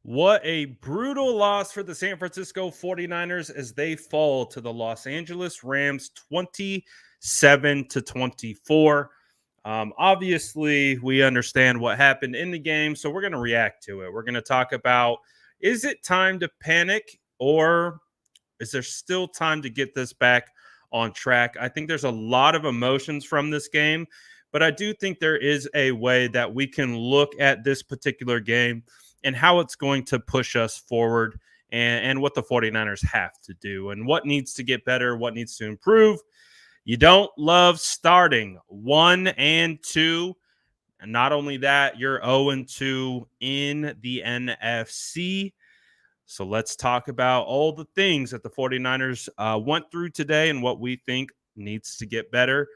What a brutal loss for the San Francisco 49ers as they fall to the Los Angeles Rams 27 to 24. Obviously, we understand what happened in the game, so we're going to react to it. We're going to talk about, is it time to panic, or is there still time to get this back on track? I think there's a lot of emotions from this game, but I do think there is a way that we can look at this particular game and how it's going to push us forward, and what the 49ers have to do and what needs to get better, what needs to improve. You don't love starting 1-2. And not only that, you're 0-2 in the NFC. So let's talk about all the things that the 49ers went through today and what we think needs to get better.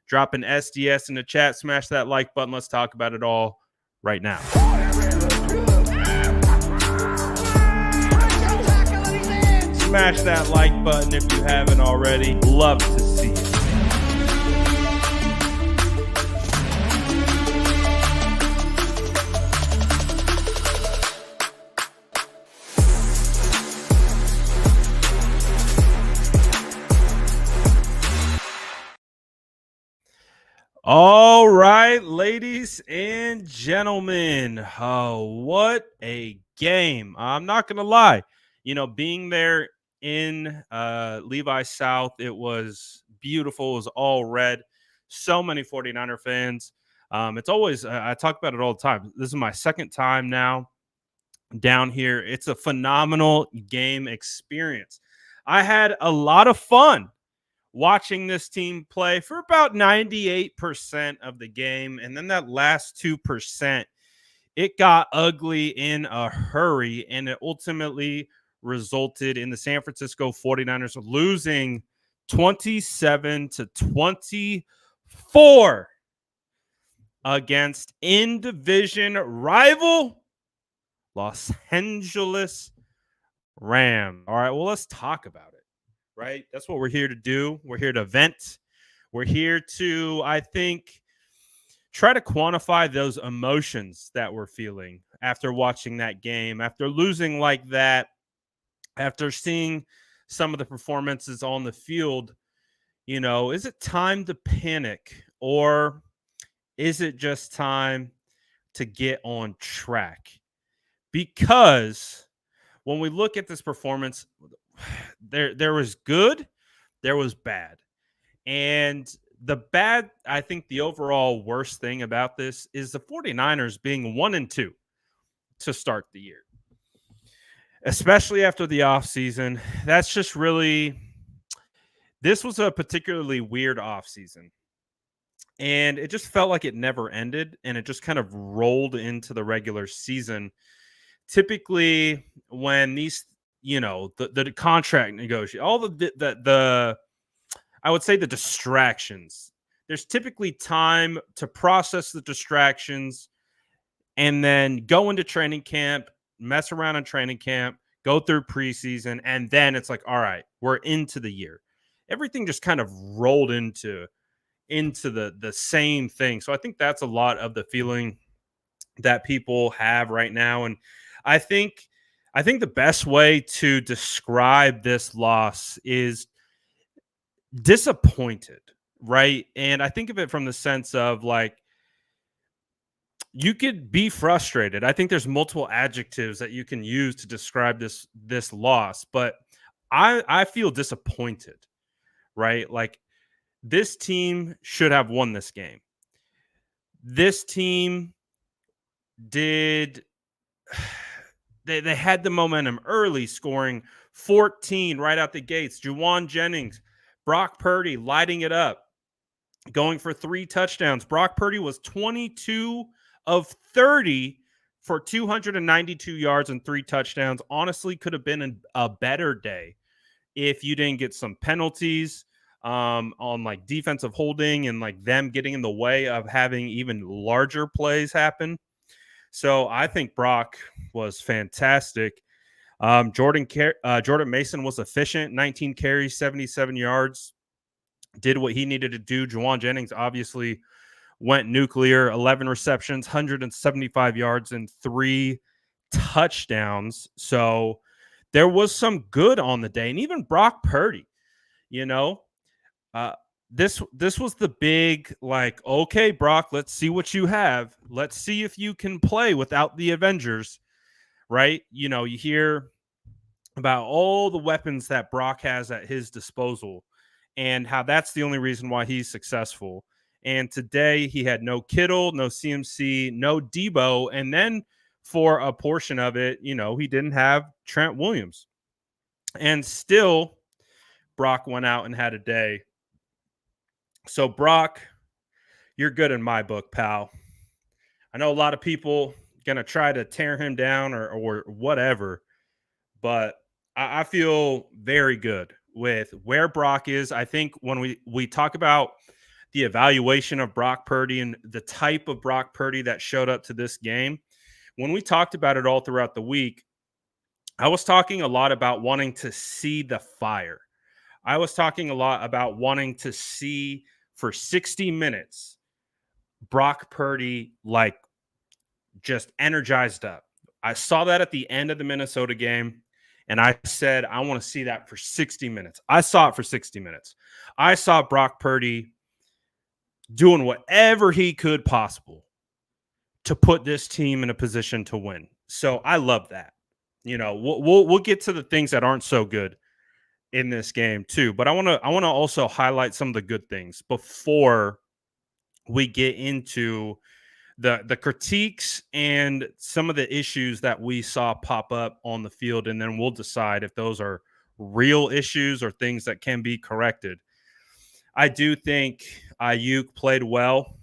Drop an SDS in the chat, smash that like button. Let's talk about it all right now. Smash that like button if you haven't already. Love to see it. All right, ladies and gentlemen. Oh, what a game. I'm not going to lie. Being there in Levi South, it was beautiful. It was all red. So many 49er fans. It's always, I talk about it all the time. This is my second time now down here. It's a phenomenal game experience. I had a lot of fun watching this team play for about 98% of the game. And then that last 2%, it got ugly in a hurry. And it ultimately resulted in the San Francisco 49ers losing 27 to 24 against in-division rival Los Angeles Rams. All right, well, let's talk about it. Right? That's what we're here to do. We're here to vent. We're here to, I think, try to quantify those emotions that we're feeling after watching that game, after losing like that, after seeing some of the performances on the field. Is it time to panic, or is it just time to get on track? Because when we look at this performance, there was good, there was bad. And the bad, I think the overall worst thing about this is the 49ers being 1-2 to start the year. Especially after the offseason. That's just really, this was a particularly weird offseason. And it just felt like it never ended, and it just kind of rolled into the regular season. Typically, when these, the contract negotiation, all the I would say the distractions. There's typically time to process the distractions and then go into training camp, mess around in training camp, go through preseason, and then it's like, all right, we're into the year. Everything just kind of rolled into the same thing. So I think that's a lot of the feeling that people have right now. And I think the best way to describe this loss is disappointed, right? And I think of it from the sense of, like, you could be frustrated. I think there's multiple adjectives that you can use to describe this loss, but I feel disappointed, right? Like, this team should have won this game. This team did they had the momentum early, scoring 14 right out the gates. Juwan Jennings, Brock Purdy lighting it up, going for 3 touchdowns. Brock Purdy was 22 of 30 for 292 yards and 3 touchdowns. Honestly, could have been a better day if you didn't get some penalties on like defensive holding and like them getting in the way of having even larger plays happen. So I think Brock was fantastic. Jordan Mason was efficient, 19 carries, 77 yards, did what he needed to do. Juwan Jennings obviously went nuclear, 11 receptions, 175 yards, and 3 touchdowns. So there was some good on the day. And even Brock Purdy, you know, uh, this was the big, like, okay, Brock, let's see what you have. Let's see if you can play without the Avengers, right? You hear about all the weapons that Brock has at his disposal and how that's the only reason why he's successful. And today he had no Kittle, no CMC, no Debo, and then for a portion of it, he didn't have Trent Williams. And still Brock went out and had a day. So Brock, you're good in my book, pal. I know a lot of people gonna try to tear him down or whatever, but I feel very good with where Brock is. I think when we talk about the evaluation of Brock Purdy and the type of Brock Purdy that showed up to this game, when we talked about it all throughout the week, I was talking a lot about wanting to see the fire. I was talking a lot about wanting to see for 60 minutes Brock Purdy like just energized up. I saw that at the end of the Minnesota game, and I said, I want to see that for 60 minutes. I saw it for 60 minutes. I saw Brock Purdy doing whatever he could possible to put this team in a position to win. So I love that. We'll get to the things that aren't so good in this game too, but I want to also highlight some of the good things before we get into the critiques and some of the issues that we saw pop up on the field, and then we'll decide if those are real issues or things that can be corrected. I do think Aiyuk played well.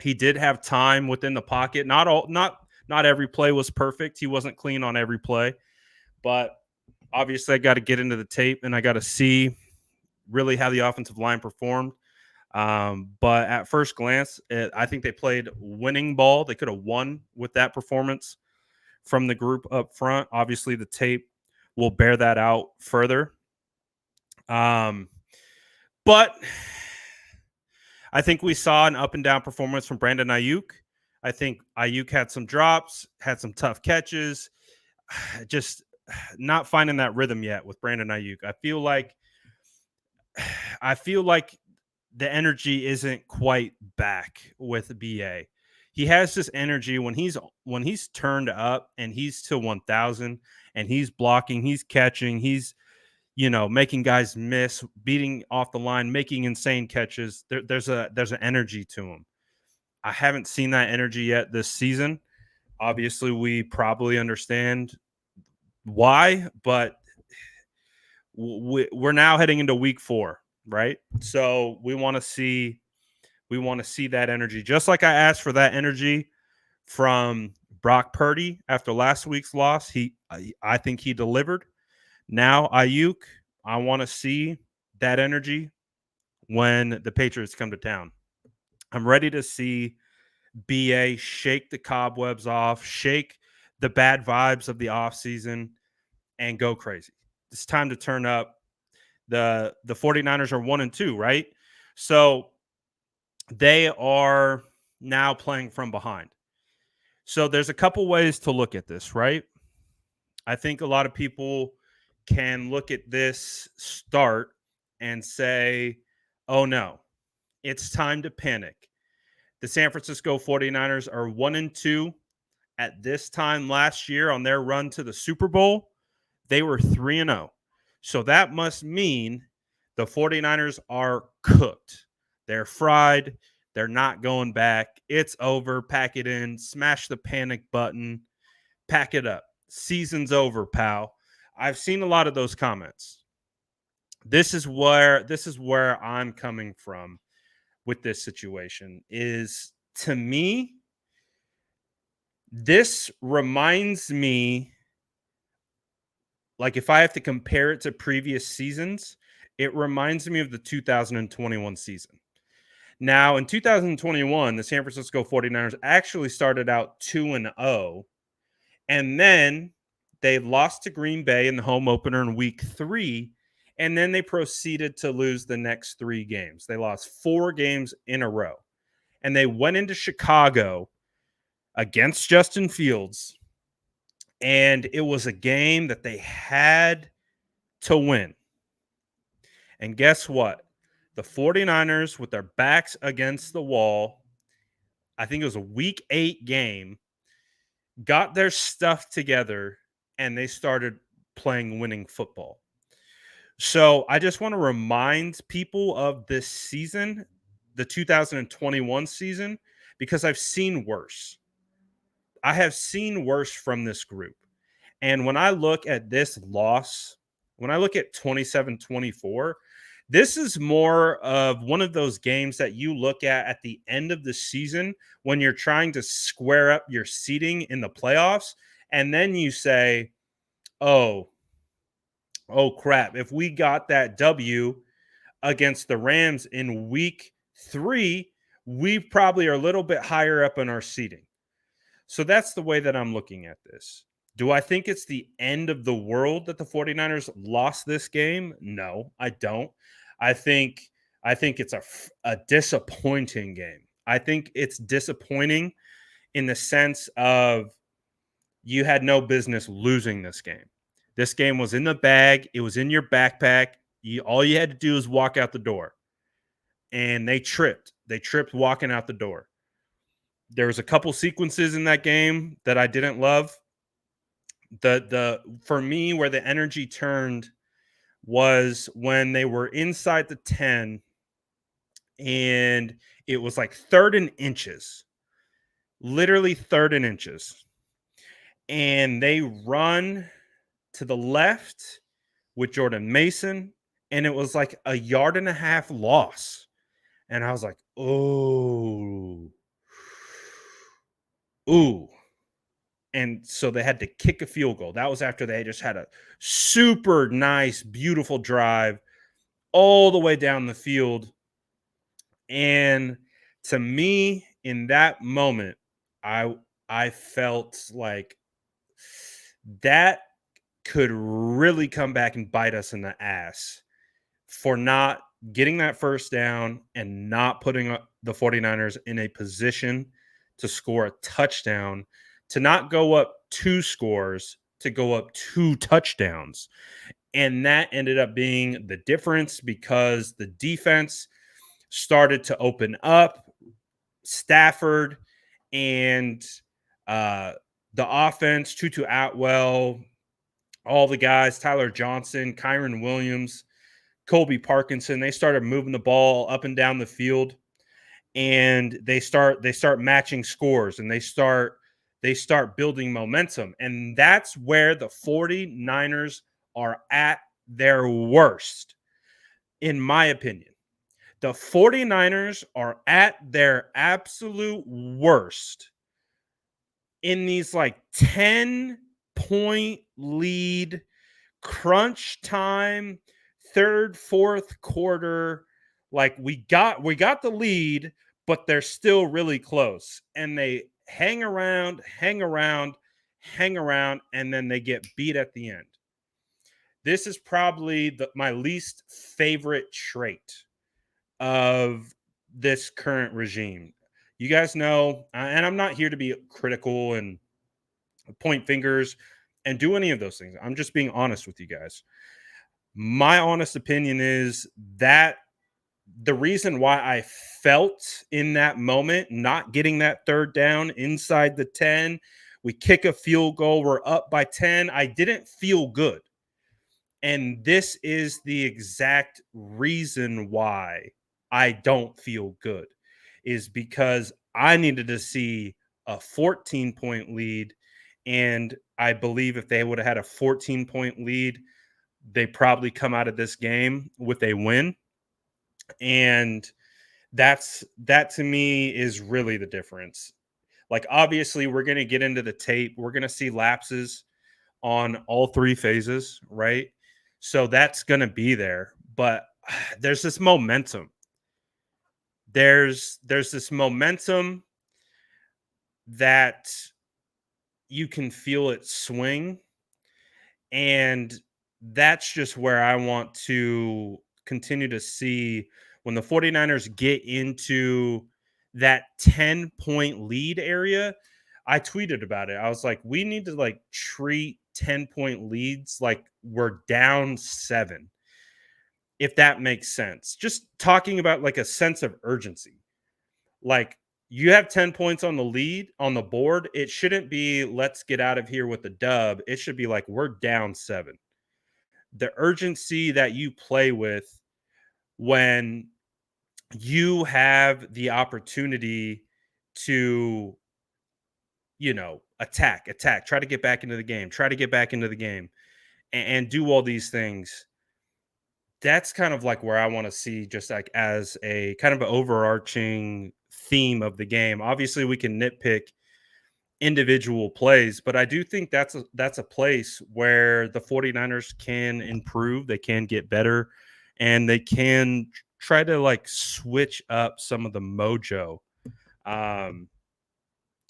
He did have time within the pocket. Not every play was perfect. He wasn't clean on every play, but obviously I got to get into the tape and I got to see really how the offensive line performed. But at first glance, I think they played winning ball. They could have won with that performance from the group up front. Obviously, the tape will bear that out further. But I think we saw an up and down performance from Brandon Aiyuk. I think Aiyuk had some drops, had some tough catches, just not finding that rhythm yet with Brandon Aiyuk. I feel like the energy isn't quite back with BA. He has this energy when he's turned up and he's to 1000 and he's blocking, he's catching, he's making guys miss, beating off the line, making insane catches. There's an energy to him. I haven't seen that energy yet this season. Obviously, we probably understand why, but we're now heading into week 4, right? So we want to see that energy, just like I asked for that energy from Brock Purdy after last week's loss. I think he delivered. Now Aiyuk, I want to see that energy when the Patriots come to town. I'm ready to see BA shake the cobwebs off, shake the bad vibes of the offseason, and go crazy. It's time to turn up. The 49ers are 1-2, right? So they are now playing from behind. So there's a couple ways to look at this, right? I think a lot of people can look at this start and say, oh no, it's time to panic. The San Francisco 49ers are 1-2. At this time last year on their run to the Super Bowl, they were 3-0. So that must mean the 49ers are cooked. They're fried. They're not going back. It's over. Pack it in. Smash the panic button. Pack it up. Season's over, pal. I've seen a lot of those comments. This is where I'm coming from with this situation. Is, to me, this reminds me, like, if I have to compare it to previous seasons, it reminds me of the 2021 season. Now, in 2021, the San Francisco 49ers actually started out 2-0, and then they lost to Green Bay in the home opener in week 3, and then they proceeded to lose the next 3 games. They lost 4 games in a row, and they went into Chicago against Justin Fields And it was a game that they had to win. And guess what? The 49ers, with their backs against the wall, I think it was a week 8 game, got their stuff together and they started playing winning football. So I just want to remind people of this season, the 2021 season, because I've seen worse. I have seen worse from this group. And when I look at this loss, when I look at 27-24, this is more of one of those games that you look at the end of the season when you're trying to square up your seating in the playoffs. And then you say, oh, oh crap, if we got that W against the Rams in week 3, we probably are a little bit higher up in our seating. So that's the way that I'm looking at this. Do I think it's the end of the world that the 49ers lost this game? No, I don't. I think it's a disappointing game. I think it's disappointing in the sense of you had no business losing this game. This game was in the bag, it was in your backpack. All you had to do was walk out the door. And they tripped. They tripped walking out the door. There was a couple sequences in that game that I didn't love. The for me where the energy turned was when they were inside the 10 and it was like third and inches. Literally third and inches. And they run to the left with Jordan Mason and it was like a yard and a half loss. And I was like, "Oh. Ooh." And so they had to kick a field goal. That was after they just had a super nice, beautiful drive all the way down the field. And to me, in that moment, I felt like that could really come back and bite us in the ass for not getting that first down and not putting the 49ers in a position to score a touchdown, to not go up 2 scores, to go up 2 touchdowns. And that ended up being the difference because the defense started to open up. Stafford and uh, the offense, Tutu Atwell, all the guys, Tyler Johnson, Kyron Williams, Colby Parkinson, they started moving the ball up and down the field and they start matching scores and they start building momentum. And that's where the 49ers are at their worst, in my opinion. The 49ers are at their absolute worst in these like 10-point lead, crunch time, third, fourth quarter. Like we got the lead, but they're still really close. And they hang around, and then they get beat at the end. This is probably my least favorite trait of this current regime. You guys know, and I'm not here to be critical and point fingers and do any of those things. I'm just being honest with you guys. My honest opinion is that the reason why I felt in that moment not getting that third down inside the 10, we kick a field goal, we're up by 10, I didn't feel good. And this is the exact reason why I don't feel good, is because I needed to see a 14-point lead. And I believe if they would have had a 14-point lead, they probably come out of this game with a win. And that to me is really the difference. Like, obviously, we're going to get into the tape. We're going to see lapses on all 3 phases, right? So that's going to be there. But there's this momentum. There's this momentum that you can feel it swing. And that's just where I want to continue to see when the 49ers get into that 10-point lead area. I tweeted about it. I was like, we need to like treat 10-point leads like we're down 7, if that makes sense. Just talking about like a sense of urgency. Like, you have 10 points on the lead on the board. It shouldn't be let's get out of here with the dub. It should be like we're down 7. The urgency that you play with when you have the opportunity to, attack, try to get back into the game, try to get back into the game, and do all these things. That's kind of like where I want to see, just like as a kind of an overarching theme of the game. Obviously, we can nitpick individual plays, but I do think that's a place where the 49ers can improve, they can get better, and they can try to like switch up some of the mojo, um,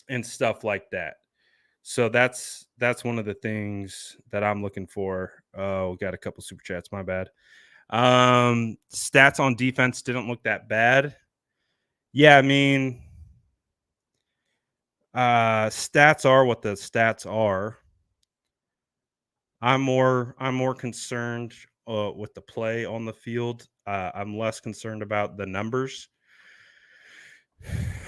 and stuff like that. So that's one of the things that I'm looking for. Oh, got a couple super chats. My bad. Stats on defense didn't look that bad. Yeah, I mean, stats are what the stats are. I'm more concerned with the play on the field. I'm less concerned about the numbers.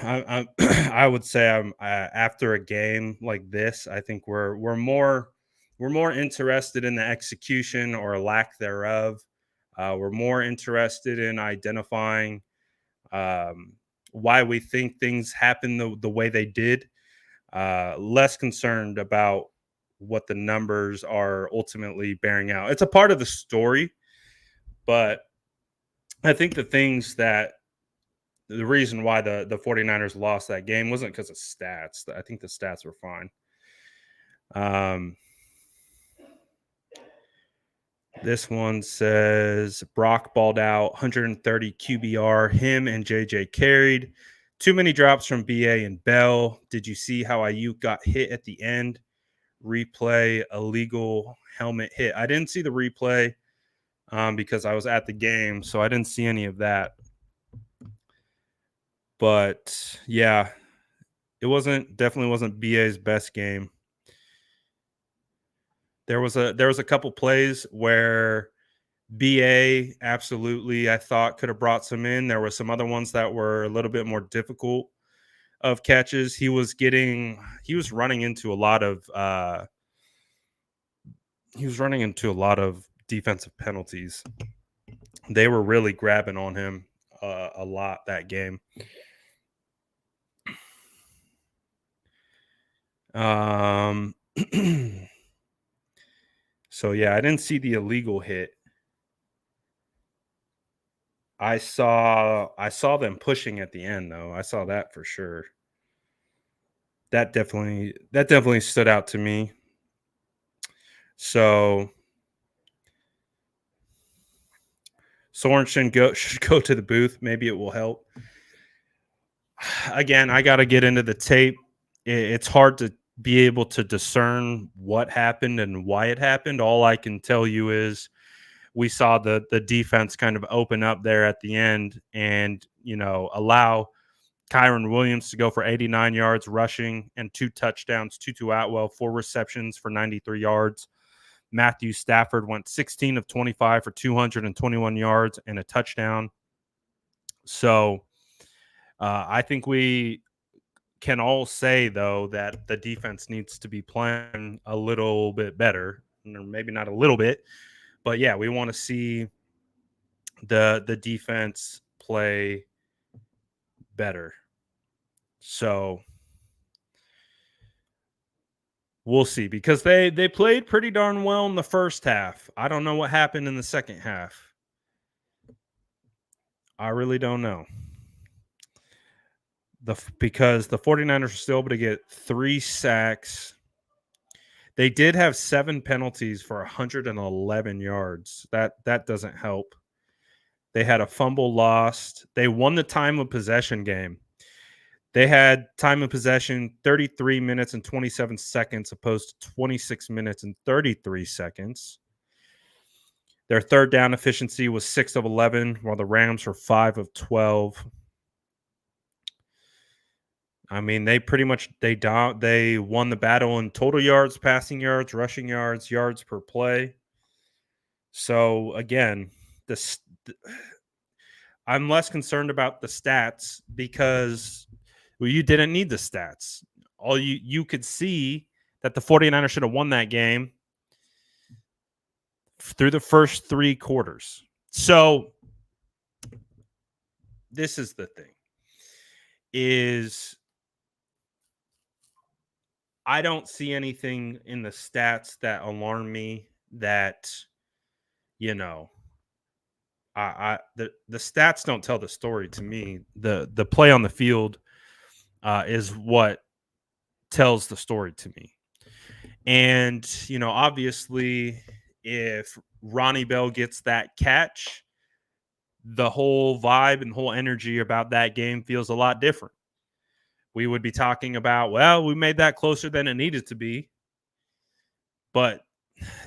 I would say I'm after a game like this. I think we're more interested in the execution or lack thereof. We're more interested in identifying um, why we think things happen the way they did. Less concerned about what the numbers are ultimately bearing out. It's a part of the story, but I think the reason why the 49ers lost that game wasn't because of stats. I think the stats were fine. Um, this one says Brock balled out 130 QBR. Him and JJ carried. Too many drops from BA and Bell. Did you see how Aiyuk got hit at the end? Replay illegal helmet hit. I didn't see the replay because I was at the game, so I didn't see any of that. But yeah, it definitely wasn't BA's best game. There was a couple plays where BA absolutely I thought could have brought some in. There were some other ones that were a little bit more difficult of catches. He was running into a lot of defensive penalties. They were really grabbing on him a lot that game. Um so yeah, I didn't see the illegal hit. I saw them pushing at the end though. I saw that for sure. That definitely stood out to me. So Sorensen should go to the booth. Maybe it will help. Again, I got to get into the tape. It's hard to be able to discern what happened and why it happened. All I can tell you is we saw the defense kind of open up there at the end and allow Kyron Williams to go for 89 yards rushing and 2 touchdowns. Tutu Atwell 4 receptions for 93 yards. Matthew Stafford went 16 of 25 for 221 yards and a touchdown. So I think we can all say, though, that the defense needs to be playing a little bit better. Or maybe not a little bit, but yeah, we want to see the defense play better. So we'll see, because they played pretty darn well in the first half. I don't know what happened in the second half. I really don't know. Because the 49ers were still able to get 3 sacks. They did have 7 penalties for 111 yards. That doesn't help. They had a fumble lost. They won the time of possession game. They had time of possession 33 minutes and 27 seconds opposed to 26 minutes and 33 seconds. Their third down efficiency was 6 of 11, while the Rams were 5 of 12. I mean, they pretty much they won the battle in total yards, passing yards, rushing yards, yards per play. So again, this I'm less concerned about the stats because well, you didn't need the stats. All you could see that the 49ers should have won that game through the first 3 quarters. So this is the thing is I don't see anything in the stats that alarm me that you know the stats don't tell the story to me. The play on the field is what tells the story to me. And obviously, if Ronnie Bell gets that catch, the whole vibe and whole energy about that game feels a lot different. We would be talking about, well, we made that closer than it needed to be, but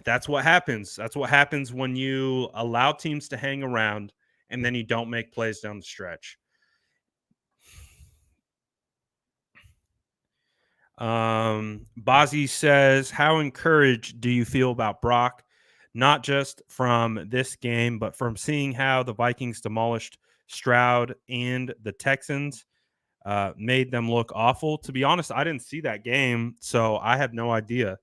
that's what happens. That's what happens when you allow teams to hang around and then you don't make plays down the stretch. Bozzy says, how encouraged do you feel about Brock? Not just from this game, but from seeing how the Vikings demolished Stroud and the Texans, made them look awful. To be honest, I didn't see that game, so I have no idea.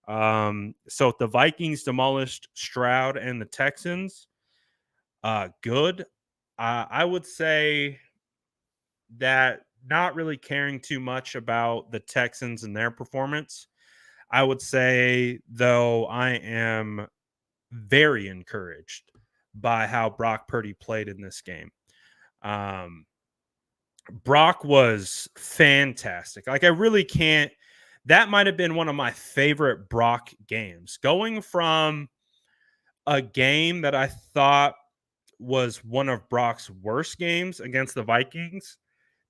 So the Vikings demolished Stroud and the Texans. Good. I would say that not really caring too much about the Texans and their performance. I would say, though, I am very encouraged by how Brock Purdy played in this game. Um, Brock was fantastic. Like, I really can't. That might have been one of my favorite Brock games. Going from a game that I thought was one of Brock's worst games against the Vikings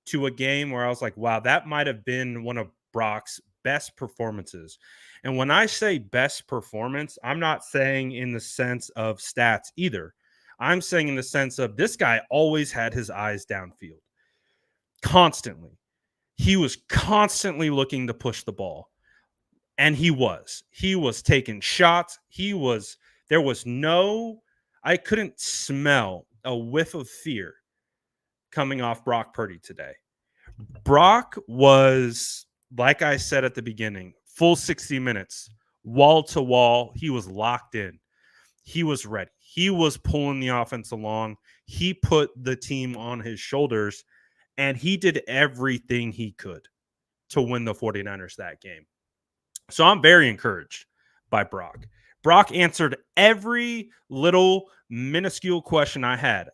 to a game where I was like, wow, that might have been one of Brock's best performances. And when I say best performance, I'm not saying in the sense of stats either. I'm saying in the sense of this guy always had his eyes downfield constantly. He was constantly looking to push the ball. And he was taking shots. There was no, I couldn't smell a whiff of fear coming off Brock Purdy today. Brock was, like I said at the beginning, full 60 minutes, wall to wall. He was locked in. He was ready. He was pulling the offense along. He put the team on his shoulders, and he did everything he could to win the 49ers that game. So I'm very encouraged by Brock. Brock answered every little minuscule question I had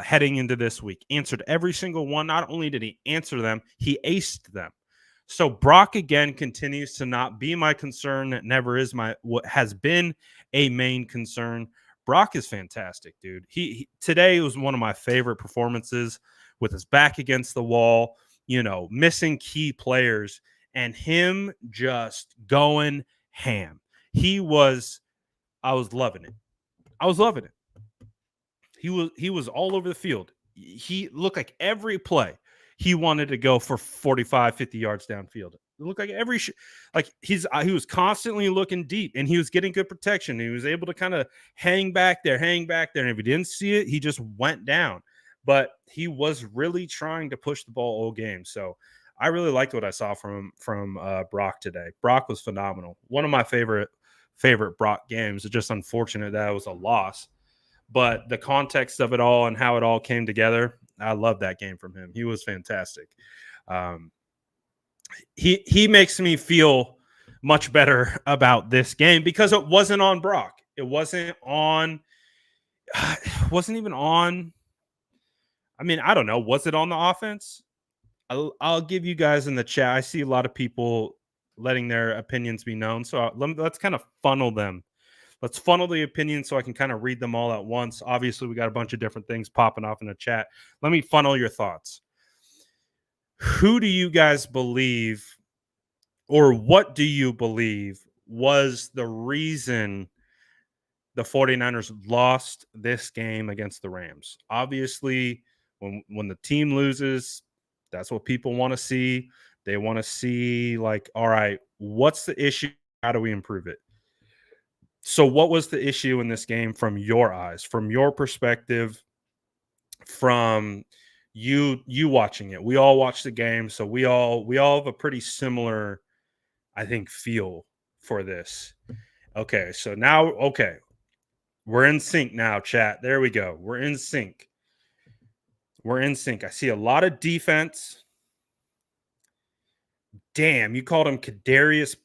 heading into this week. Answered every single one. Not only did he answer them, he aced them. So Brock again continues to not be my concern. That never is what has been a main concern. Brock is fantastic, dude. He today was one of my favorite performances with his back against the wall, missing key players and him just going ham. I was loving it. I was loving it. He was all over the field. He looked like every play he wanted to go for 45, 50 yards downfield. It looked like he was constantly looking deep and he was getting good protection. He was able to kind of hang back there. And if he didn't see it, he just went down. But he was really trying to push the ball all game. So I really liked what I saw from Brock today. Brock was phenomenal. One of my favorite Brock games. It's just unfortunate that it was a loss. But the context of it all and how it all came together, I love that game from him. He was fantastic. He makes me feel much better about this game because it wasn't on Brock. It wasn't even on. I mean, I don't know. Was it on the offense? I'll give you guys in the chat. I see a lot of people letting their opinions be known. So let's kind of funnel them. Let's funnel the opinions so I can kind of read them all at once. Obviously, we got a bunch of different things popping off in the chat. Let me funnel your thoughts. Who do you guys believe, or what do you believe was the reason the 49ers lost this game against the Rams? Obviously, when the team loses, That's what people want to see. They want to see, like, all right, what's the issue? How do we improve it? So, what was the issue in this game from your eyes, from your perspective, from you watching it? We all watched the game, so we all have a pretty similar, I think, feel for this. Okay, so now, okay, we're in sync now, chat. There we go. We're in sync. We're in sync. I see a lot of defense. Damn, you called him Kadarius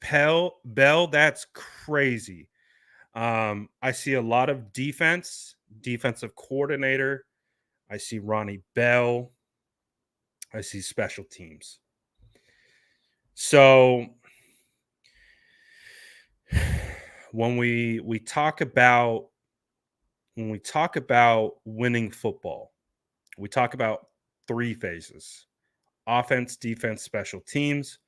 Bell. That's crazy. I see a lot of defense, defensive coordinator. I see Ronnie Bell. I see special teams. So when we talk about winning football, we talk about three phases: offense, defense, special teams,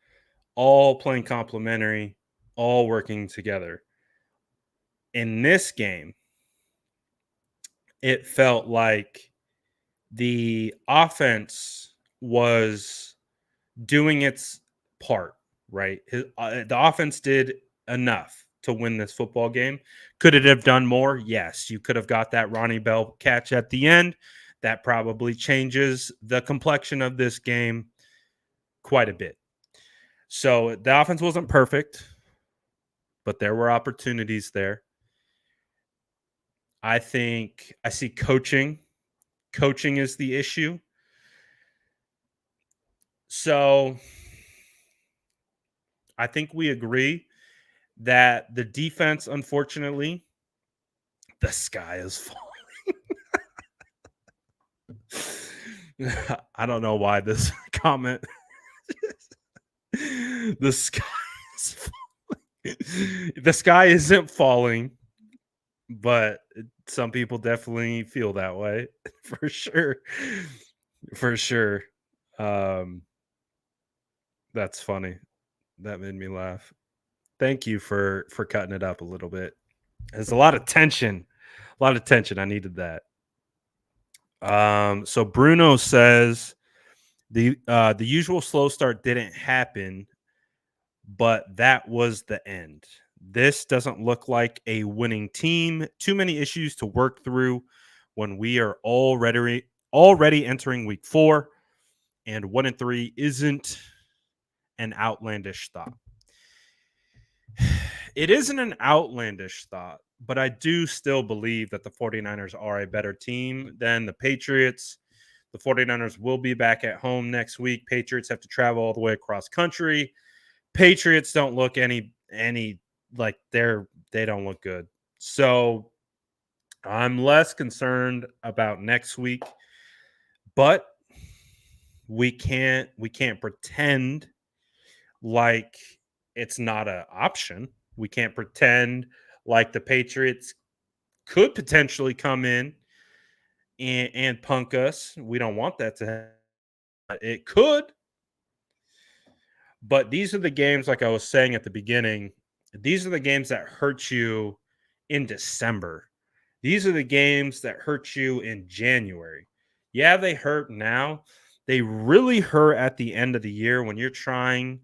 all playing complementary, all working together. In this game, it felt like the offense was doing its part, right? The offense did enough to win this football game. Could it have done more? Yes. You could have got that Ronnie Bell catch at the end. That probably changes the complexion of this game quite a bit. So the offense wasn't perfect, but there were opportunities there. I think I see coaching. Coaching is the issue. So I think we agree that the defense, unfortunately, the sky is falling. I don't know why this comment. The sky is falling. The sky isn't falling, but some people definitely feel that way for sure. For sure. Um, that's funny. That made me laugh. Thank you for cutting it up a little bit. There's a lot of tension. A lot of tension. I needed that. So Bruno says the usual slow start didn't happen, but that was the end. This doesn't look like a winning team. Too many issues to work through when we are already entering week 4, and 1-3 isn't an outlandish thought. It isn't an outlandish thought, but I do still believe that the 49ers are a better team than the Patriots. The 49ers will be back at home next week. Patriots have to travel all the way across country. Patriots don't look any like they don't look good. So I'm less concerned about next week, but we can't pretend like it's not an option. We can't pretend like the Patriots could potentially come in and punk us. We don't want that to happen. It could, but these are the games, like I was saying at the beginning, these are the games that hurt you in December. These are the games that hurt you in January. Yeah, they hurt now. They really hurt at the end of the year when you're trying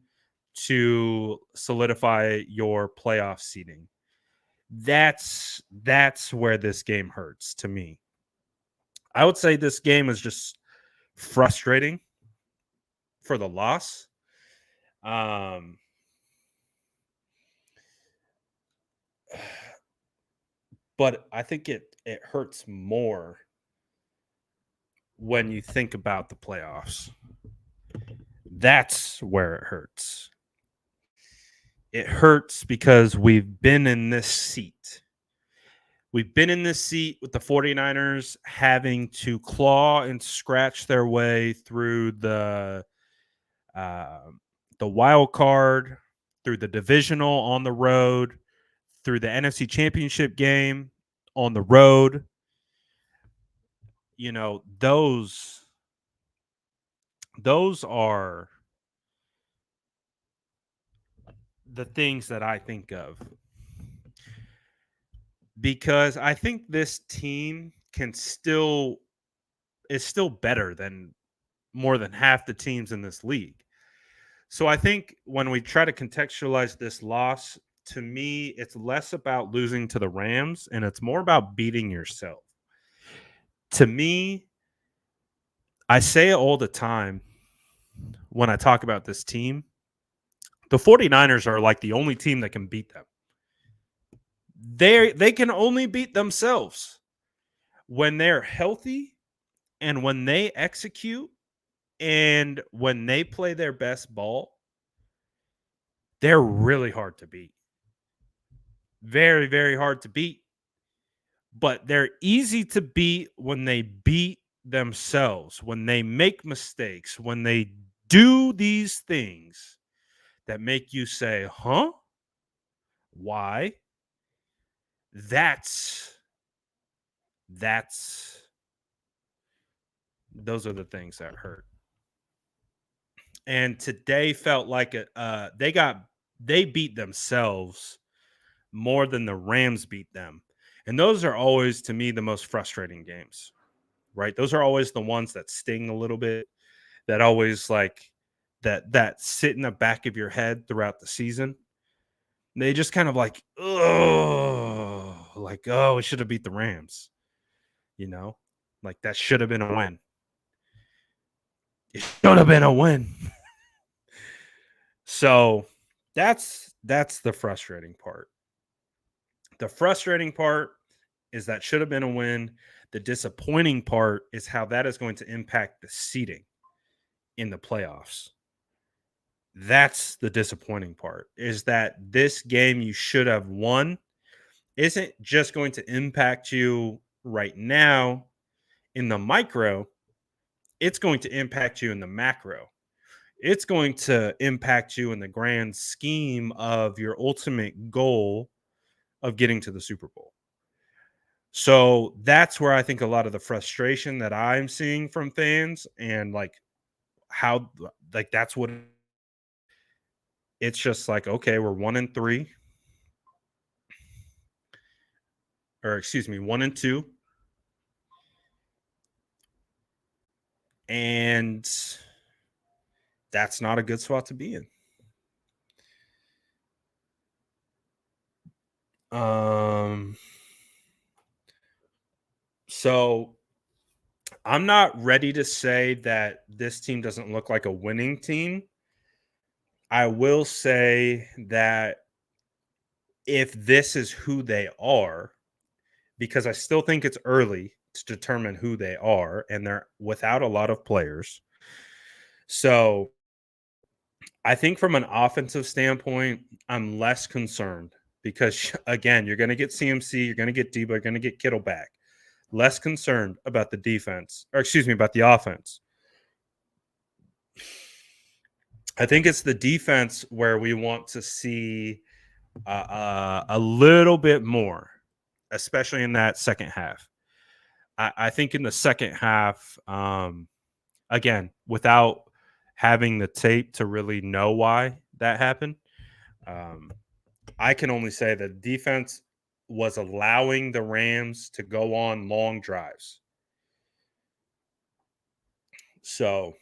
to solidify your playoff seeding. That's where this game hurts to me. I would say this game is just frustrating for the loss. Um, but I think it hurts more when you think about the playoffs. That's where it hurts. It hurts because we've been in this seat. We've been in this seat with the 49ers having to claw and scratch their way through uh, the wild card, through the divisional on the road, through the NFC Championship game on the road. You know, those are the things that I think of, because I think this team can still is still better than more than half the teams in this league. So I think when we try to contextualize this loss, to me, it's less about losing to the Rams and it's more about beating yourself. To me, I say it all the time when I talk about this team. The 49ers are like the only team that can beat them. They can only beat themselves when they're healthy and when they execute and when they play their best ball. They're really hard to beat. Very, very hard to beat. But they're easy to beat when they beat themselves, when they make mistakes, when they do these things that make you say, huh? Why? That's that's those are the things that hurt. And today felt like they beat themselves more than the Rams beat them. And those are always to me the most frustrating games. Right? Those are always the ones that sting a little bit, that always like that sit in the back of your head throughout the season. They just kind of like, oh, like, oh, we should have beat the Rams, you know? Like that should have been a win. It should have been a win. So that's the frustrating part. The frustrating part is that should have been a win. The disappointing part is how that is going to impact the seeding in the playoffs. That's the disappointing part, is that this game you should have won isn't just going to impact you right now in the micro, it's going to impact you in the macro. It's going to impact you in the grand scheme of your ultimate goal of getting to the Super Bowl. So that's where I think a lot of the frustration that I'm seeing from fans and like how like that's what it's just like, okay, we're 1-3, or excuse me, 1-2. And that's not a good spot to be in. So I'm not ready to say that this team doesn't look like a winning team. I will say that if this is who they are, because I still think it's early to determine who they are, and they're without a lot of players. So I think from an offensive standpoint, I'm less concerned because, again, you're going to get CMC, you're going to get Debo, you're going to get Kittle back. Less concerned about the defense, or excuse me, about the offense. I think it's the defense where we want to see a little bit more, especially in that second half. I think in the second half, again, without having the tape to really know why that happened, I can only say that defense was allowing the Rams to go on long drives. So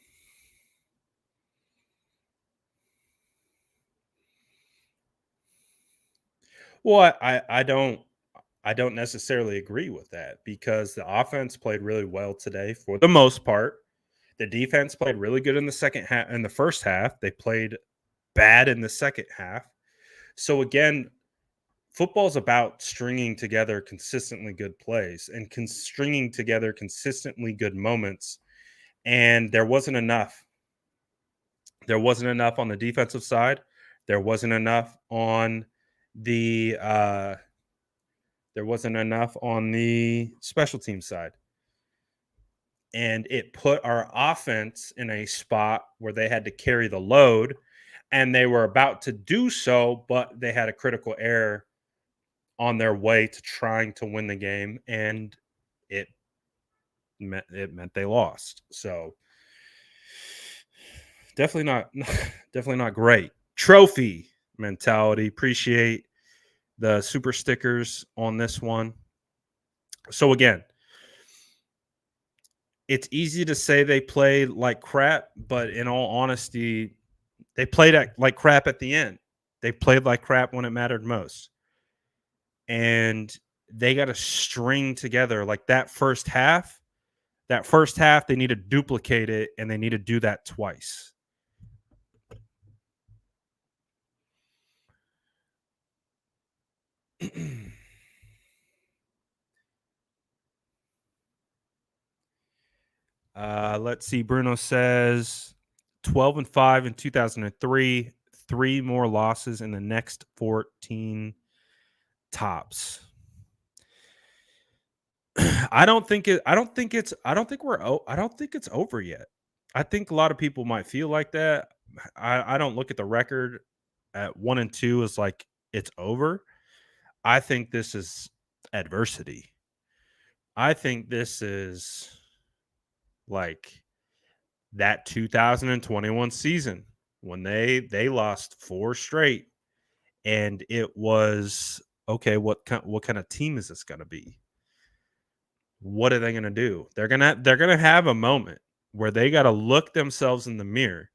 well, I don't necessarily agree with that because the offense played really well today for the most part. The defense played really good in the second half. In the first half, they played bad in the second half. So again, football's about stringing together consistently good plays and stringing together consistently good moments. And there wasn't enough. There wasn't enough on the defensive side. There wasn't enough on the special team side. And it put our offense in a spot where they had to carry the load, and they were about to do so, but they had a critical error on their way to trying to win the game, and it meant they lost. So definitely not definitely not great. Trophy mentality. Appreciate the super stickers on this one. So again, it's easy to say they played like crap, but in all honesty, they played like crap at the end. They played like crap when it mattered most. And they got to string together like that first half. That first half, they need to duplicate it, and they need to do that twice. Let's see. Bruno says 12-5 in 2003, three more losses in the next 14 tops. I don't think it. I don't think it's. I don't think we're. I don't think it's over yet. I think a lot of people might feel like that. I don't look at the record at 1-2 as like it's over. I think this is adversity. I think this is like that 2021 season when they lost four straight, and it was okay. What kind of team is this going to be? What are they going to do? They're gonna have a moment where they got to look themselves in the mirror,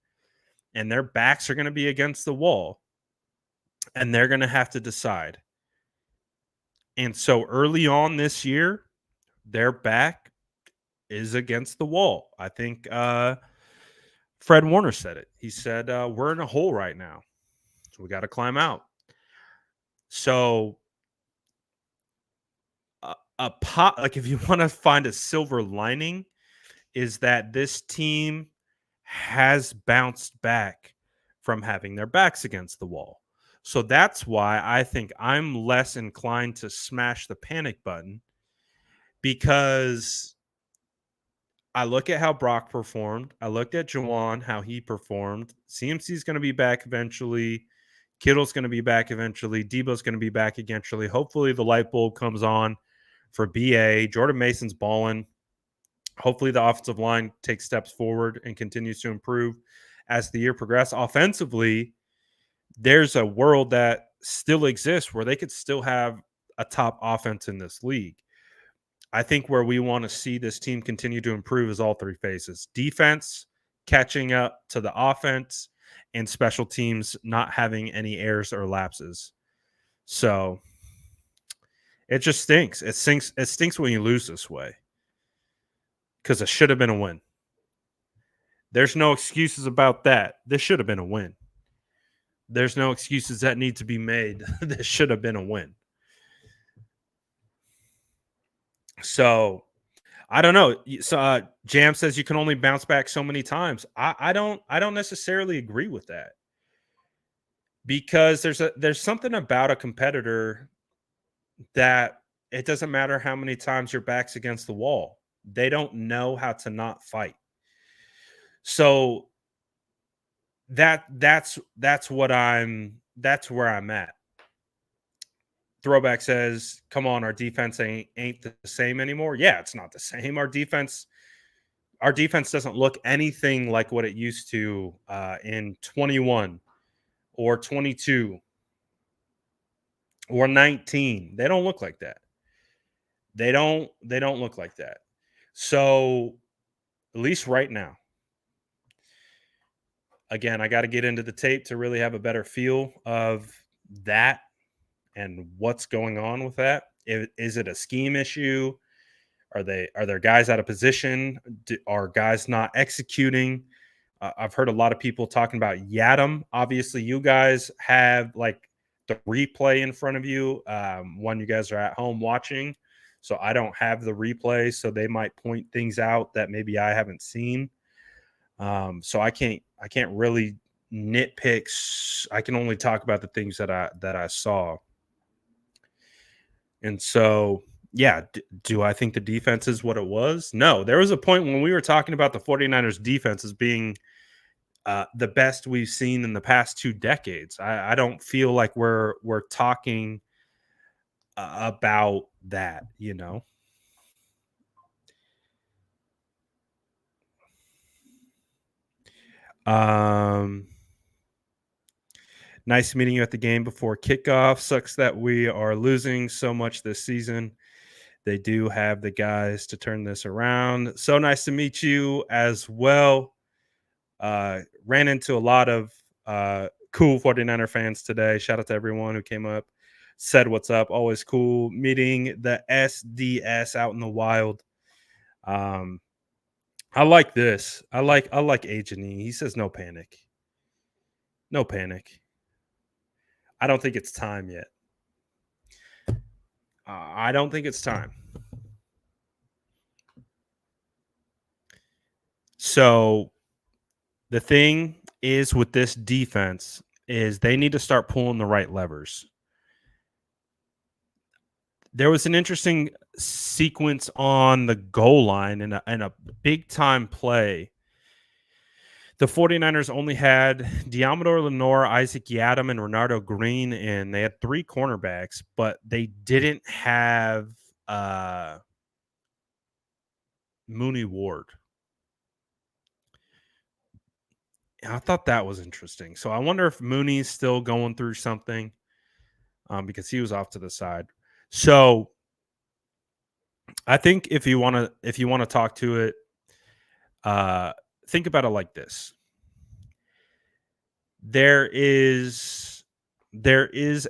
and their backs are going to be against the wall, and they're going to have to decide. And so early on this year, their back is against the wall. I think Fred Warner said it. He said, "We're in a hole right now, so we got to climb out." So a pot, like if you want to find a silver lining, is that this team has bounced back from having their backs against the wall. So that's why I think I'm less inclined to smash the panic button, because I look at how Brock performed. I looked at Jawan, how he performed. CMC's going to be back eventually. Kittle's going to be back eventually. Debo's going to be back eventually. Hopefully, the light bulb comes on for BA. Jordan Mason's balling. Hopefully, the offensive line takes steps forward and continues to improve as the year progresses. Offensively, there's a world that still exists where they could still have a top offense in this league. I think where we want to see this team continue to improve is all three phases: defense catching up to the offense, and special teams not having any errors or lapses. So it just stinks. It stinks when you lose this way, because it should have been a win. There's no excuses about that. This should have been a win. There's no excuses that need to be made. This should have been a win. So I don't know. So Jam says you can only bounce back so many times. I don't. I don't necessarily agree with that, because there's something about a competitor that it doesn't matter how many times your back's against the wall. They don't know how to not fight. So that's where I'm at. Throwback says, "Come on, our defense ain't the same anymore." Yeah, it's not the same. Our defense doesn't look anything like what it used to in 21 or 22 or 19. They don't look like that. They don't look like that. So, at least right now, again, I got to get into the tape to really have a better feel of that and what's going on with that. Is it a scheme issue? Are there guys out of position? Are guys not executing? I've heard a lot of people talking about Yadam. Obviously, you guys have like the replay in front of you when you guys are at home watching. So I don't have the replay, so they might point things out that maybe I haven't seen. So I can't really nitpick. I can only talk about the things that I saw. And so, yeah, do I think the defense is what it was? No, there was a point when we were talking about the 49ers defense as being the best we've seen in the past 2 decades. I don't feel like we're talking about that, you know. Um, Nice meeting you at the game before kickoff. Sucks that we are losing so much this season. They do have the guys to turn this around. So nice to meet you as well. Ran into a lot of cool 49er fans today. Shout out to everyone who came up, said what's up. Always cool meeting the SDS out in the wild. Um, I like this. I like Agent E. He says no panic. No panic. I don't think it's time yet. I don't think it's time. So the thing is with this defense is they need to start pulling the right levers. There was an interesting sequence on the goal line and a big time play. The 49ers only had Diamador Lenore, Isaac Yadam, and Renardo Green in. They had 3 cornerbacks, but they didn't have Mooney Ward. I thought that was interesting. So I wonder if Mooney's still going through something because he was off to the side. So I think if you want to talk to it, think about it like this. There is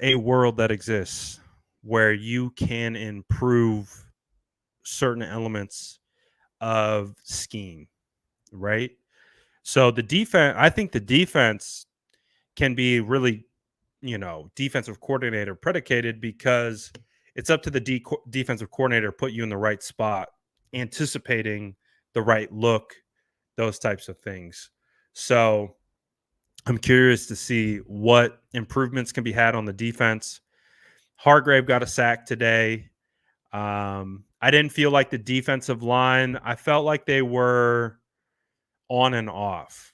a world that exists where you can improve certain elements of scheme, right? So the defense, I think the defense can be really, defensive coordinator predicated because it's up to the defensive coordinator to put you in the right spot, anticipating the right look, those types of things. So I'm curious to see what improvements can be had on the defense. Hargrave got a sack today. I didn't feel like the defensive line, I felt like they were on and off.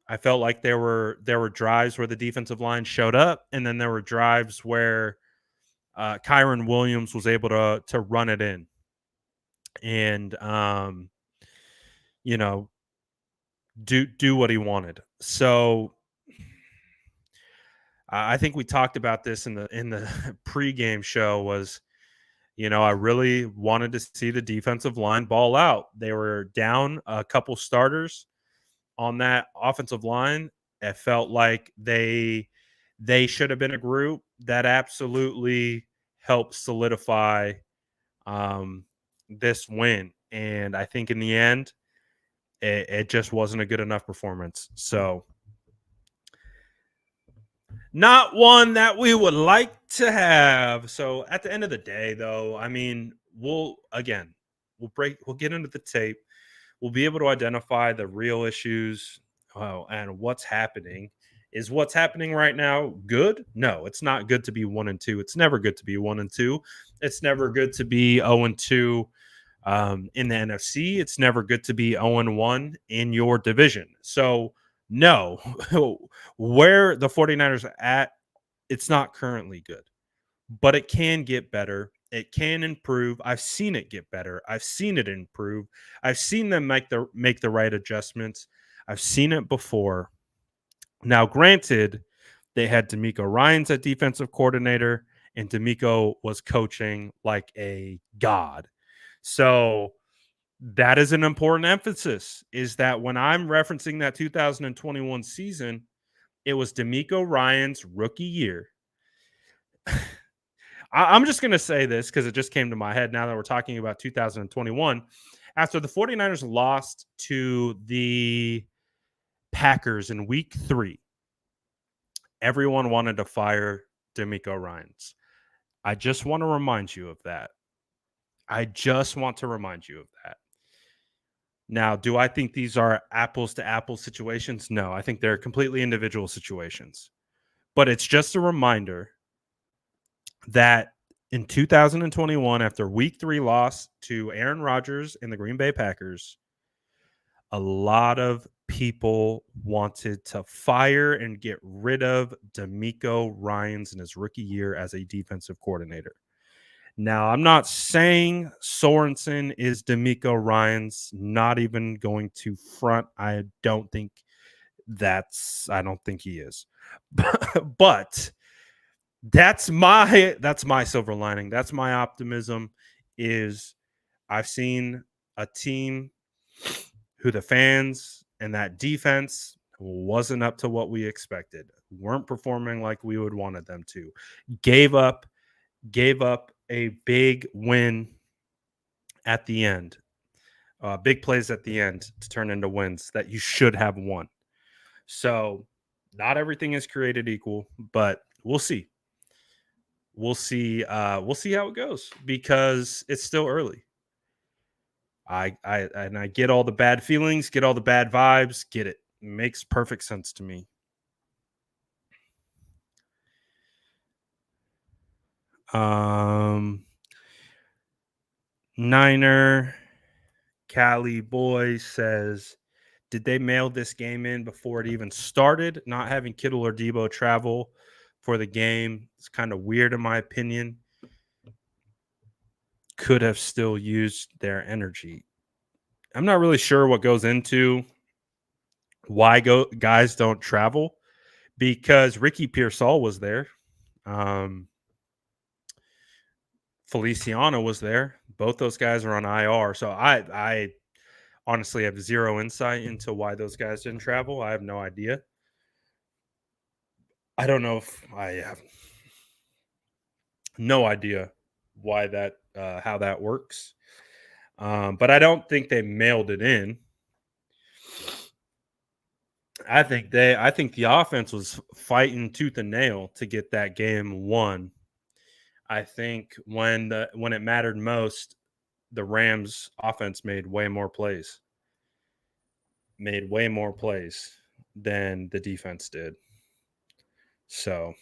I felt like there were drives where the defensive line showed up, and then there were drives where Kyron Williams was able to run it in and do what he wanted. So I think we talked about this in the pregame show. Was I really wanted to see the defensive line ball out. They were down a couple starters on that offensive line. It felt like they should have been a group that absolutely helped solidify this win. And I think in the end, it just wasn't a good enough performance. So not one that we would like to have. So at the end of the day, though, I mean, we'll get into the tape. We'll be able to identify the real issues and what's happening. Is what's happening right now good? No, it's not good to be 1-2. It's never good to be 1-2. It's never good to be 0-2 in the NFC. It's never good to be 0-1 in your division. So no, where the 49ers are at, it's not currently good, but it can get better. It can improve. I've seen it get better. I've seen it improve. I've seen them make the right adjustments. I've seen it before. Now, granted, they had D'Amico Ryans at defensive coordinator, and D'Amico was coaching like a god. So that is an important emphasis, is that when I'm referencing that 2021 season, it was D'Amico Ryans' rookie year. I'm just going to say this because it just came to my head now that we're talking about 2021. After the 49ers lost to the Packers in week 3, everyone wanted to fire D'Amico Ryans. I just want to remind you of that. Now, do I think these are apples to apples situations? No, I think they're completely individual situations. But it's just a reminder that in 2021, after week 3 loss to Aaron Rodgers and the Green Bay Packers, a lot of people wanted to fire and get rid of D'Amico Ryans in his rookie year as a defensive coordinator. Now, I'm not saying Sorensen is D'Amico Ryans, not even going to front. I don't think he is. But that's my silver lining. That's my optimism. is I've seen a team who the fans and that defense wasn't up to what we expected, weren't performing like we would wanted them to, gave up, gave up a big win at the end, big plays at the end to turn into wins that you should have won. So not everything is created equal, but we'll see. We'll see. We'll see how it goes because it's still early. I get all the bad feelings, get all the bad vibes, get it. Makes perfect sense to me. Um, Niner Cali boy says, did they mail this game in before it even started? Not having Kittle or Debo travel for the game, it's kind of weird in my opinion. Could have still used their energy. I'm not really sure what goes into why guys don't travel because Ricky Pearsall was there. Um, Feliciano was there. Both those guys are on IR. So I honestly have zero insight into why those guys didn't travel. I have no idea. I don't know if I have no idea why that how that works. But I don't think they mailed it in. I think the offense was fighting tooth and nail to get that game won. I think when it mattered most, the Rams offense made way more plays than the defense did. So,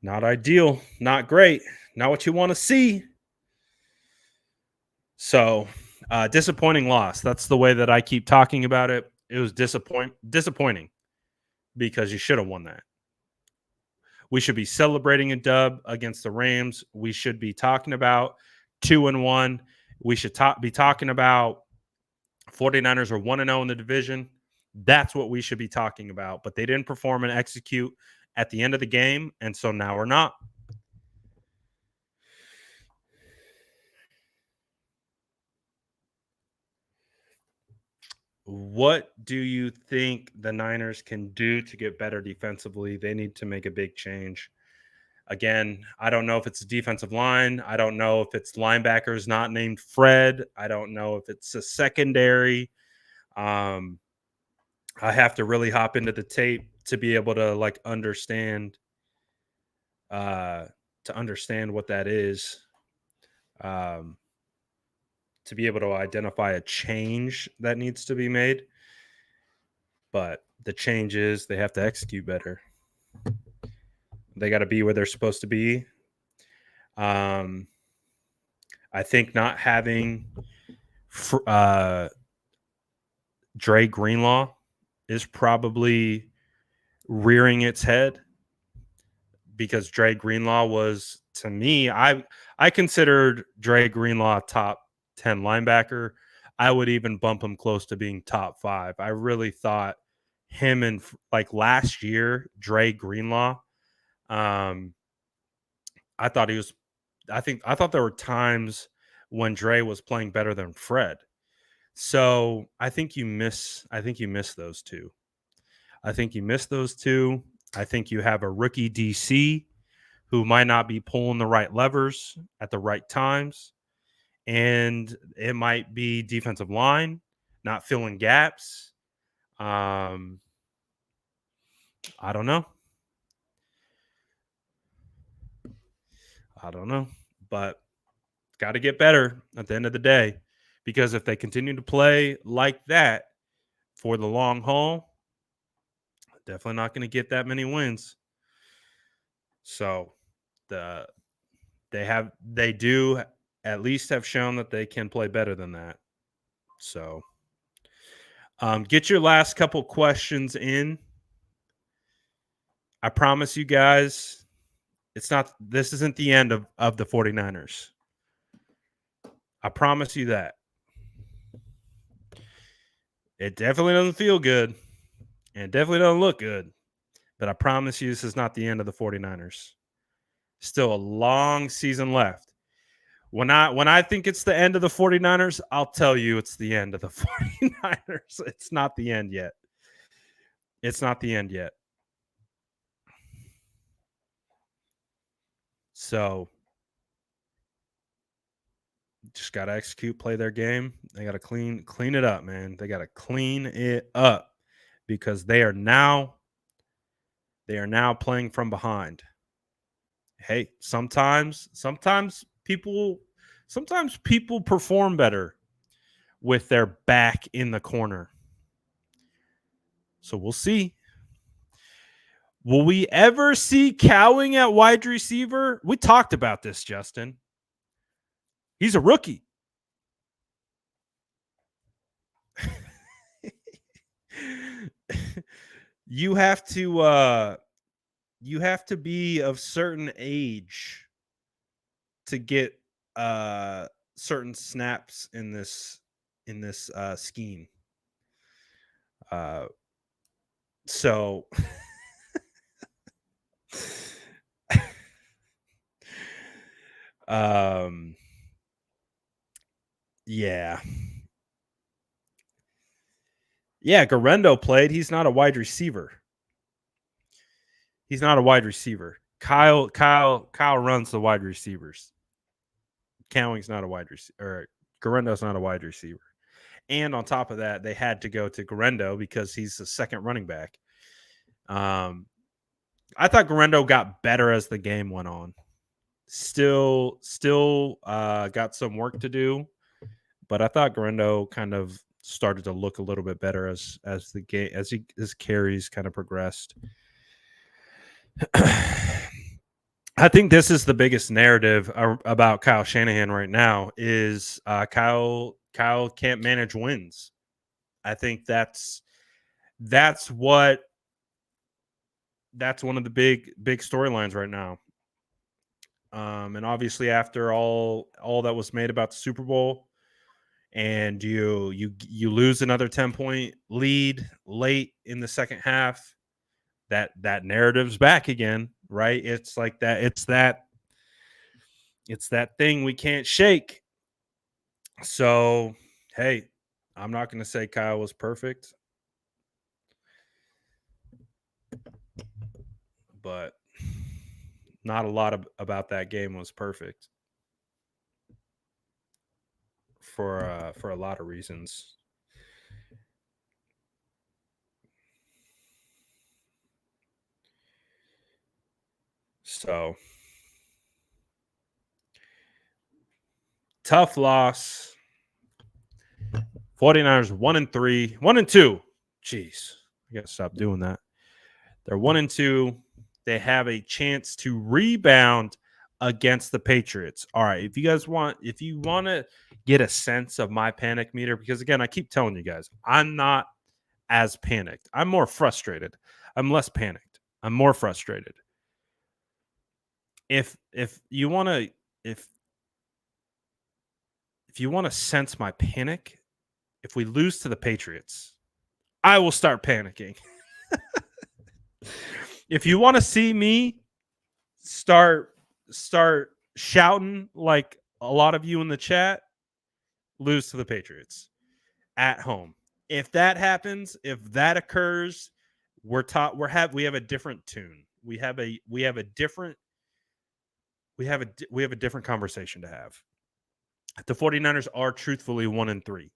not ideal, not great, not what you want to see. So, disappointing loss. That's the way that I keep talking about it. It was disappointing because you should have won that. We should be celebrating a dub against the Rams. We should be talking about 2-1. We should be talking about 49ers are 1-0 in the division. That's what we should be talking about. But they didn't perform and execute at the end of the game. And so now we're not. What do you think the Niners can do to get better defensively? They need to make a big change. Again, I don't know if it's a defensive line. I don't know if it's linebackers not named Fred. I don't know if it's a secondary. Um, I have to really hop into the tape to be able to uh, understand what that is. Um, to be able to identify a change that needs to be made. But the change is they have to execute better. They got to be where they're supposed to be. Um, I think not having Dre Greenlaw is probably rearing its head because Dre Greenlaw was, to me, I considered Dre Greenlaw top 10 linebacker. I would even bump him close to being top 5. I really thought him and like last year, Dre Greenlaw, um, I thought he was I thought there were times when Dre was playing better than Fred. So I think you miss those two. I think you miss those two. I think you have a rookie DC who might not be pulling the right levers at the right times. And it might be defensive line, not filling gaps. Um, I don't know. I don't know. But got to get better at the end of the day. Because if they continue to play like that for the long haul, definitely not going to get that many wins. So the they do at least have shown that they can play better than that. So get your last couple questions in. I promise you guys, this isn't the end of the 49ers. I promise you that. It definitely doesn't feel good. And it definitely doesn't look good. But I promise you this is not the end of the 49ers. Still a long season left. When I think it's the end of the 49ers, I'll tell you it's the end of the 49ers. It's not the end yet. It's not the end yet. So just gotta execute, play their game. They gotta clean it up, man. They gotta clean it up because they are now playing from behind. Hey, sometimes people perform better with their back in the corner. So we'll see. Will we ever see Cowing at wide receiver? We talked about this, Justin. He's a rookie. you have to be of certain age to get certain snaps in this scheme. Uh so um yeah. Yeah, Garendo played. He's not a wide receiver. He's not a wide receiver. Kyle runs the wide receivers. Cowing's not a wide receiver, or Garendo's not a wide receiver. And on top of that, they had to go to Garendo because he's the second running back. I thought Garendo got better as the game went on. Still got some work to do, but I thought Garendo kind of started to look a little bit better as the game his carries kind of progressed. I think this is the biggest narrative about Kyle Shanahan right now is Kyle can't manage wins. I think that's one of the big storylines right now. And obviously after all that was made about the Super Bowl, and you lose another 10-point lead late in the second half, that narrative's back again, right? It's like that. It's that thing we can't shake. So, hey, I'm not going to say Kyle was perfect, but not a lot about that game was perfect for a lot of reasons. So, tough loss. 49ers 1-3, 1-2. Jeez, I gotta stop doing that. They're 1-2. They have a chance to rebound against the Patriots. All right, if you want to get a sense of my panic meter, because again, I keep telling you guys, I'm not as panicked. I'm more frustrated. I'm less panicked. I'm more frustrated. If you want to if you want to sense my panic, if we lose to the Patriots, I will start panicking. If you want to see me start shouting like a lot of you in the chat, lose to the Patriots at home. If that happens, if that occurs, we have a different tune. We have a different conversation to have. The 49ers are truthfully 1-3.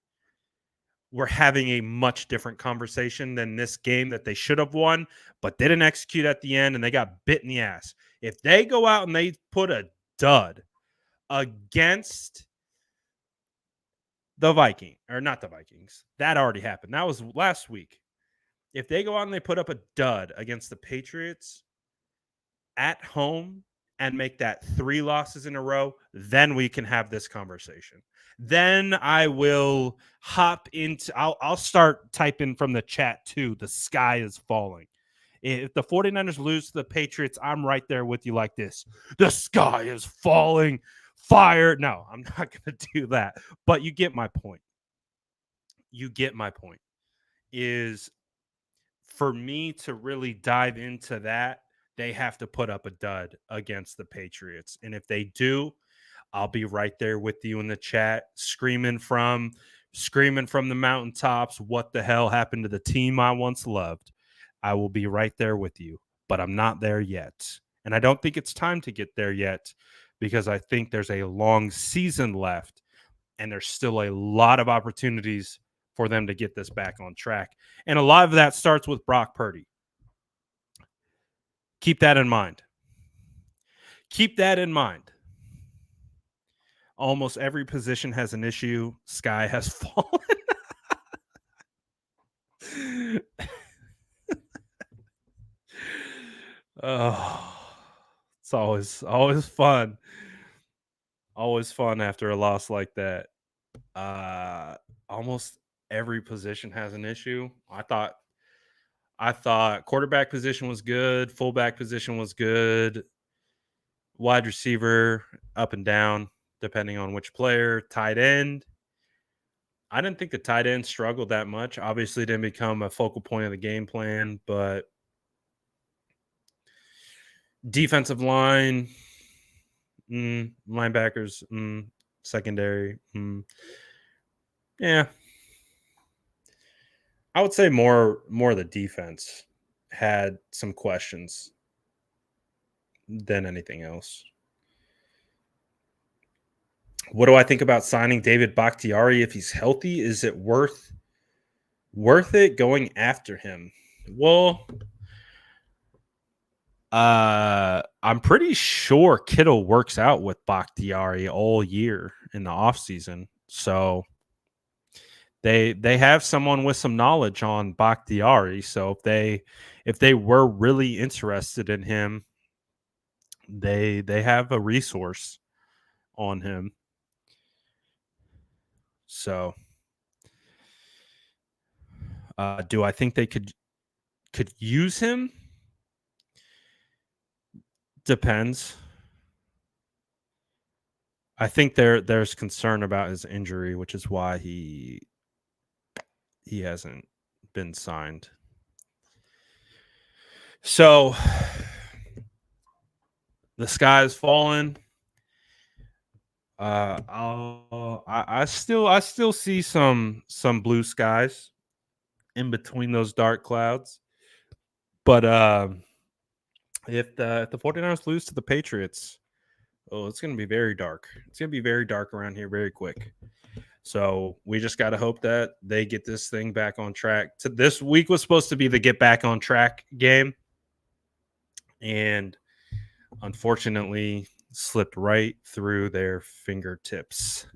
We're having a much different conversation than this game that they should have won, but didn't execute at the end, and they got bit in the ass. If they go out and they put a dud against the not the Vikings, that already happened. That was last week. If they go out and they put up a dud against the Patriots at home and make that 3 losses in a row, then we can have this conversation. Then I will hop into I'll start typing from the chat too. The sky is falling. If the 49ers lose to the Patriots, I'm right there with you like this. The sky is falling. Fire. No, I'm not going to do that. But you get my point. Is for me to really dive into that, they have to put up a dud against the Patriots. And if they do, I'll be right there with you in the chat, screaming from the mountaintops, what the hell happened to the team I once loved? I will be right there with you, but I'm not there yet. And I don't think it's time to get there yet because I think there's a long season left and there's still a lot of opportunities for them to get this back on track. And a lot of that starts with Brock Purdy. Keep that in mind. Keep that in mind. Almost every position has an issue. Sky has fallen. Oh, it's always fun. Always fun after a loss like that. Uh Almost every position has an issue. I thought quarterback position was good, fullback position was good, wide receiver up and down depending on which player, tight end. I didn't think the tight end struggled that much. Obviously, didn't become a focal point of the game plan, but defensive line, linebackers, secondary, yeah. I would say more of the defense had some questions than anything else. What do I think about signing David Bakhtiari if he's healthy? Is it worth it going after him? Well, I'm pretty sure Kittle works out with Bakhtiari all year in the offseason. So they have someone with some knowledge on Bakhtiari. So if they were really interested in him, they have a resource on him. So do I think they could use him? Depends. I think there's concern about his injury, which is why he hasn't been signed. So the sky is falling. I still see some blue skies in between those dark clouds. But if the 49ers lose to the Patriots, oh, it's going to be very dark. It's going to be very dark around here very quick. So we just got to hope that they get this thing back on track. This week was supposed to be the get back on track game, and unfortunately slipped right through their fingertips.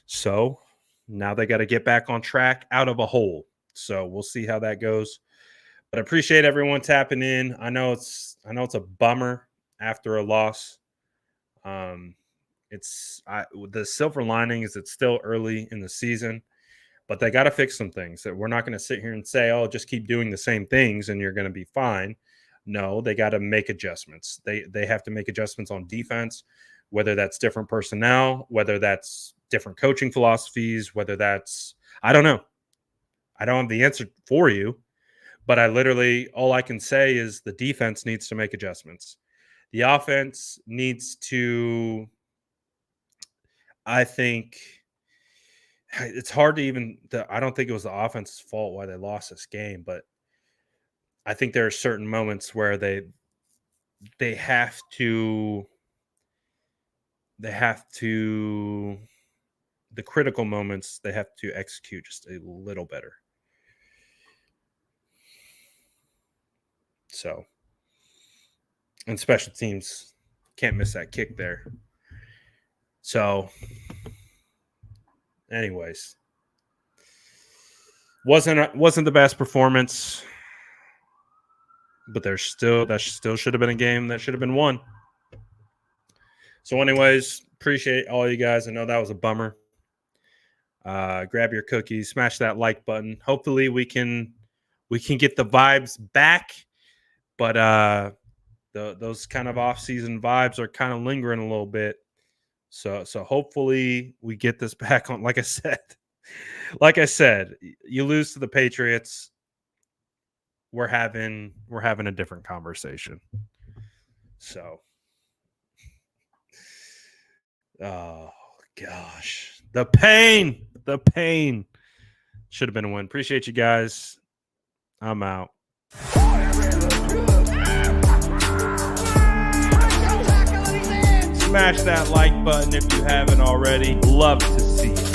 So now they got to get back on track out of a hole. So we'll see how that goes. But I appreciate everyone tapping in. I know it's a bummer after a loss. The silver lining is it's still early in the season, but they got to fix some things. That we're not going to sit here and say, "Oh, just keep doing the same things and you're going to be fine." No, they got to make adjustments. They have to make adjustments on defense, whether that's different personnel, whether that's different coaching philosophies, whether that's I don't know. I don't have the answer for you, but all I can say is the defense needs to make adjustments. The offense needs to, I think, it's hard to I don't think it was the offense's fault why they lost this game, but I think there are certain moments where they have to the critical moments they have to execute just a little better. So, and special teams can't miss that kick there. So, anyways, wasn't the best performance, but that still should have been a game that should have been won. So, anyways, appreciate all you guys. I know that was a bummer. Grab your cookies, smash that like button. Hopefully, we can get the vibes back, but those kind of off-season vibes are kind of lingering a little bit. So hopefully we get this back on. Like I said, you lose to the Patriots, we're having a different conversation. So Oh, gosh. The pain. The pain. Should have been a win. Appreciate you guys. I'm out. Smash that like button if you haven't already. Love to see it.